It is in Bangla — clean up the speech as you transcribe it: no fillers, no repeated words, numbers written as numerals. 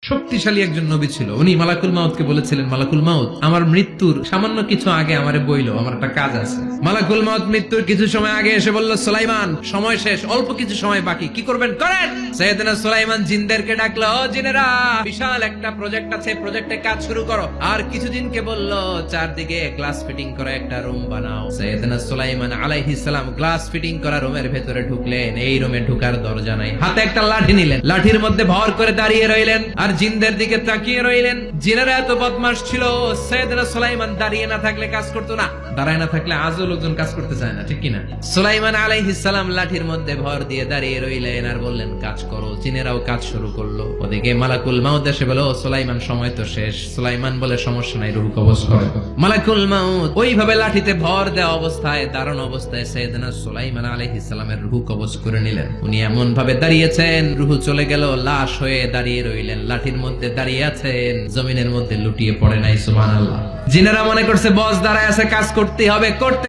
শক্তিশালী একজন নবী ছিল। উনি মালাকুল মাউতকে বলেছিলেন, মালাকুল মাউত, আমার মৃত্যুর সামান্য কিছু আগে আমারে বইলো, আমার একটা কাজ আছে। মালাকুল মাউত মৃত্যুর কিছু সময় আগে এসে বলল, সুলাইমান, সময় শেষ, অল্প কিছু সময় বাকি, কি করবেন করেন। সাইয়েদনা সুলাইমান জিনদেরকে ডাকলো, ও জিনেরা, বিশাল একটা প্রজেক্ট আছে, প্রজেক্টে কাজ শুরু করো। আর কিছু জিনকে বলল, চারদিকে গ্লাস ফিটিং করা একটা রুম বানাও। সাইয়েদনা সুলাইমান আলাইহিস সালাম গ্লাস ফিটিং করা রুমের ভেতরে ঢুকলেন। এই রুমে ঢুকার দরজা নাই, হাতে একটা লাঠি নিলেন, লাঠির মধ্যে ভর করে দাঁড়িয়ে রইলেন আর জিনদের দিকে তাকিয়ে রইলেন। জিনেরা এত বদমাশ ছিল, সাইয়েদনা সুলাইমান দাঁড়িয়ে না থাকলে কাজ করতো না, দাঁড়ায় না থাকলে আজও লোকজন কাজ করতে চায় না, ঠিক কিনা? সুলাইমান আলাইহিস সালাম লাঠির মধ্যে ভর দিয়ে দাঁড়িয়ে রইলেন আর বললেন, কাজ করো। জিনেরাও কাজ শুরু করলো। ওদিকে মালাকুল মাউত এসে বলে, ও সুলাইমান, সময় তো শেষ। সুলাইমান বলে, সমস্যা নাই, রূহ কবজ করো। মালাকুল মাউত ওইভাবে লাঠিতে ভর দেওয়া অবস্থায়, দাঁড়ানো অবস্থায় সাইয়েদনা সুলাইমান আলাইহিস সালামের রূহ কবজ করে নিলেন। উনি এমন ভাবে দাঁড়িয়েছেন, রূহ চলে গেল, লাশ হয়ে দাঁড়িয়ে রইলেন। লাঠির মধ্যে দাঁড়িয়ে আছেন, জমিনের মধ্যে লুটিয়ে পড়ে নাই। সুবহানাল্লাহ। জিনেরা মনে করছে বস দাঁড়ায় আছে, কাজ করতে হবে, করতে